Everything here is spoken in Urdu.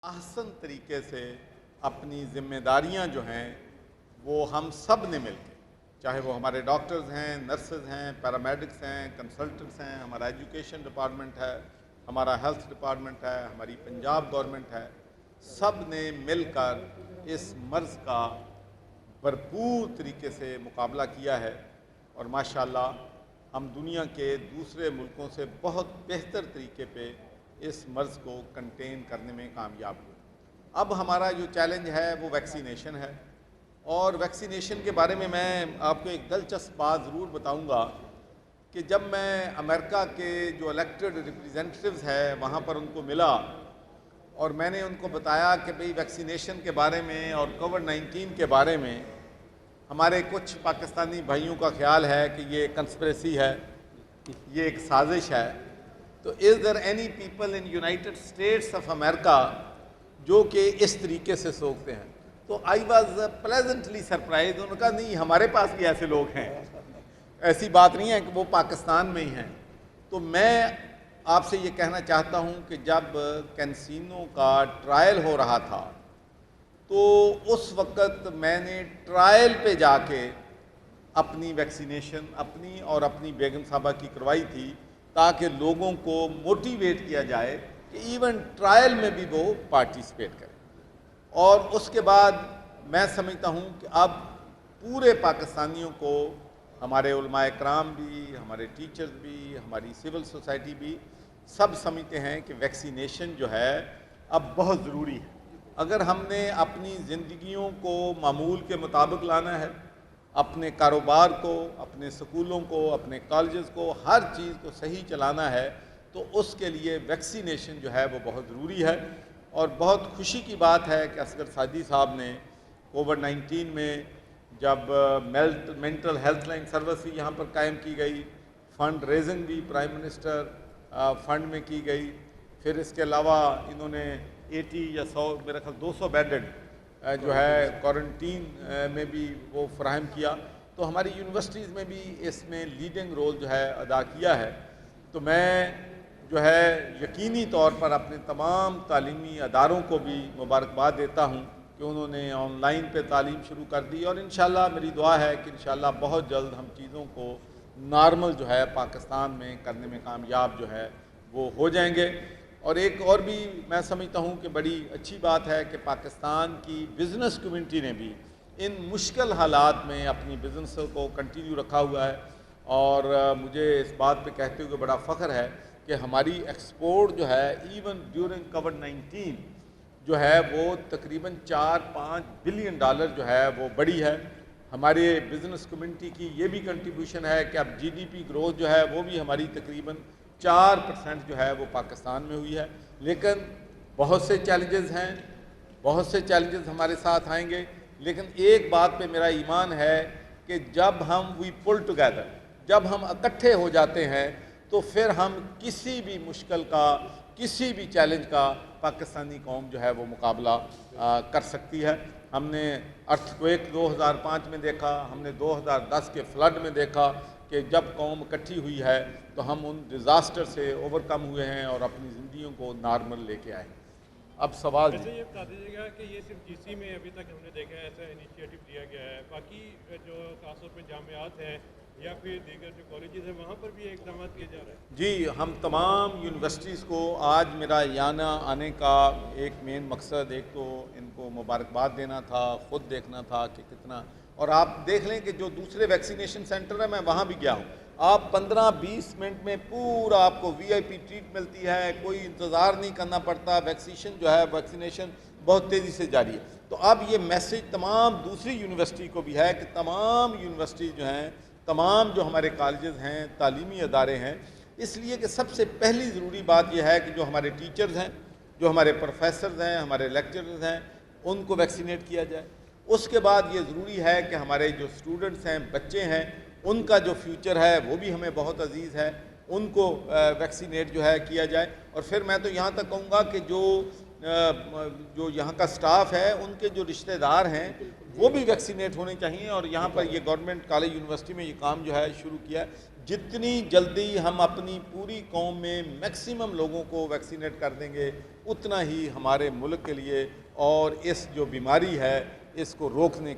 احسن طریقے سے اپنی ذمہ داریاں جو ہیں وہ ہم سب نے مل کے، چاہے وہ ہمارے ڈاکٹرز ہیں، نرسز ہیں، پیرامیڈکس ہیں، کنسلٹنٹس ہیں، ہمارا ایجوکیشن ڈپارٹمنٹ ہے، ہمارا ہیلتھ ڈپارٹمنٹ ہے، ہماری پنجاب گورنمنٹ ہے، سب نے مل کر اس مرض کا بھرپور طریقے سے مقابلہ کیا ہے اور ماشاءاللہ ہم دنیا کے دوسرے ملکوں سے بہت بہتر طریقے پہ اس مرض کو کنٹین کرنے میں کامیاب ہوئے۔ اب ہمارا جو چیلنج ہے وہ ویکسینیشن ہے، اور ویکسینیشن کے بارے میں آپ کو ایک دلچسپ بات ضرور بتاؤں گا کہ جب میں امریکہ کے جو الیکٹڈ ریپریزنٹیوز ہے وہاں پر ان کو ملا اور میں نے ان کو بتایا کہ بھئی ویکسینیشن کے بارے میں اور کووڈ-19 کے بارے میں ہمارے کچھ پاکستانی بھائیوں کا خیال ہے کہ یہ کنسپریسی ہے، یہ ایک سازش ہے، تو is there any people in United States of America جو کہ اس طریقے سے سوچتے ہیں؟ تو آئی واز پلیزنٹلی سرپرائز۔ انہوں نے کہا نہیں، ہمارے پاس بھی ایسے لوگ ہیں، ایسی بات نہیں ہے کہ وہ پاکستان میں ہی ہیں۔ تو میں آپ سے یہ کہنا چاہتا ہوں کہ جب کینسینو کا ٹرائل ہو رہا تھا تو اس وقت میں نے ٹرائل پہ جا کے اپنی ویکسینیشن اپنی اور اپنی بیگم صاحبہ کی کروائی تھی تاکہ لوگوں کو موٹیویٹ کیا جائے کہ ایون ٹرائل میں بھی وہ پارٹیسپیٹ کریں۔ اور اس کے بعد میں سمجھتا ہوں کہ اب پورے پاکستانیوں کو، ہمارے علماء کرام بھی، ہمارے ٹیچرز بھی، ہماری سول سوسائٹی بھی، سب سمجھتے ہیں کہ ویکسینیشن جو ہے اب بہت ضروری ہے۔ اگر ہم نے اپنی زندگیوں کو معمول کے مطابق لانا ہے، اپنے کاروبار کو، اپنے سکولوں کو، اپنے کالجز کو، ہر چیز کو صحیح چلانا ہے تو اس کے لیے ویکسینیشن جو ہے وہ بہت ضروری ہے۔ اور بہت خوشی کی بات ہے کہ اصغر سعدی صاحب نے کووڈ-19 میں جب مینٹل ہیلتھ لائن سروس بھی یہاں پر قائم کی گئی، فنڈ ریزنگ بھی پرائم منسٹر فنڈ میں کی گئی، پھر اس کے علاوہ انہوں نے 80 یا 100 میرا خیال 200 بیڈڈ جو ہے کوارنٹین میں بھی وہ فراہم کیا۔ تو ہماری یونیورسٹیز میں بھی اس میں لیڈنگ رول جو ہے ادا کیا ہے۔ تو میں جو ہے یقینی طور پر اپنے تمام تعلیمی اداروں کو بھی مبارکباد دیتا ہوں کہ انہوں نے آن لائن پہ تعلیم شروع کر دی، اور انشاءاللہ میری دعا ہے کہ انشاءاللہ بہت جلد ہم چیزوں کو نارمل جو ہے پاکستان میں کرنے میں کامیاب جو ہے وہ ہو جائیں گے۔ اور ایک اور بھی میں سمجھتا ہوں کہ بڑی اچھی بات ہے کہ پاکستان کی بزنس کمیونٹی نے بھی ان مشکل حالات میں اپنی بزنس کو کنٹینیو رکھا ہوا ہے، اور مجھے اس بات پہ کہتے ہوئے بڑا فخر ہے کہ ہماری ایکسپورٹ جو ہے ایون ڈیورنگ کووڈ-19 جو ہے وہ تقریباً 4-5 بلین ڈالر جو ہے وہ بڑی ہے۔ ہمارے بزنس کمیونٹی کی یہ بھی کنٹریبیوشن ہے کہ اب جی ڈی پی گروتھ جو ہے وہ بھی ہماری تقریباً 4% جو ہے وہ پاکستان میں ہوئی ہے۔ لیکن بہت سے چیلنجز ہیں، بہت سے چیلنجز ہمارے ساتھ آئیں گے، لیکن ایک بات پہ میرا ایمان ہے کہ جب ہم وی پل ٹوگیدر، جب ہم اکٹھے ہو جاتے ہیں تو پھر ہم کسی بھی مشکل کا، کسی بھی چیلنج کا پاکستانی قوم جو ہے وہ مقابلہ کر سکتی ہے۔ ہم نے ارتھ کویک 2005 میں دیکھا، ہم نے 2010 کے فلڈ میں دیکھا کہ جب قوم اکٹھی ہوئی ہے تو ہم ان ڈیزاسٹر سے اوور کم ہوئے ہیں اور اپنی زندگیوں کو نارمل لے کے آئے۔ اب سوال ویسے یہ بتا دیجیے گا کہ یہ صرف جی سی میں ابھی تک ہم نے دیکھا ہے ایسا انیشیٹو لیا گیا ہے، باقی جو خاص طور پہ جامعات ہیں یا پھر دیگر جو کالجز ہیں وہاں پر بھی اقدامات کیے جا رہے ہیں؟ جی، ہم تمام یونیورسٹیز کو آج میرا یہاں آنے کا ایک مین مقصد، ایک تو ان کو مبارکباد دینا تھا، خود دیکھنا تھا کہ کتنا، اور آپ دیکھ لیں کہ جو دوسرے ویکسینیشن سینٹر ہیں میں وہاں بھی گیا ہوں، آپ 15-20 منٹ میں پورا آپ کو وی آئی پی ٹریٹ ملتی ہے، کوئی انتظار نہیں کرنا پڑتا، ویکسینیشن بہت تیزی سے جاری ہے۔ تو اب یہ میسیج تمام دوسری یونیورسٹی کو بھی ہے کہ تمام یونیورسٹی جو ہیں، تمام جو ہمارے کالجز ہیں، تعلیمی ادارے ہیں، اس لیے کہ سب سے پہلی ضروری بات یہ ہے کہ جو ہمارے ٹیچرز ہیں، جو ہمارے پروفیسرز ہیں، ہمارے لیکچرز ہیں، ان کو ویکسینیٹ کیا جائے۔ اس کے بعد یہ ضروری ہے کہ ہمارے جو اسٹوڈنٹس ہیں، بچے ہیں، ان کا جو فیوچر ہے وہ بھی ہمیں بہت عزیز ہے، ان کو ویکسینیٹ جو ہے کیا جائے۔ اور پھر میں تو یہاں تک کہوں گا کہ جو جو یہاں کا سٹاف ہے ان کے جو رشتہ دار ہیں وہ بھی ویکسینیٹ ہونے چاہیے، اور یہاں پر یہ گورنمنٹ کالج یونیورسٹی میں یہ کام جو ہے شروع کیا ہے۔ جتنی جلدی ہم اپنی پوری قوم میں میکسیمم لوگوں کو ویکسینیٹ کر دیں گے اتنا ہی ہمارے ملک کے لیے اور اس جو بیماری ہے اس کو روکنے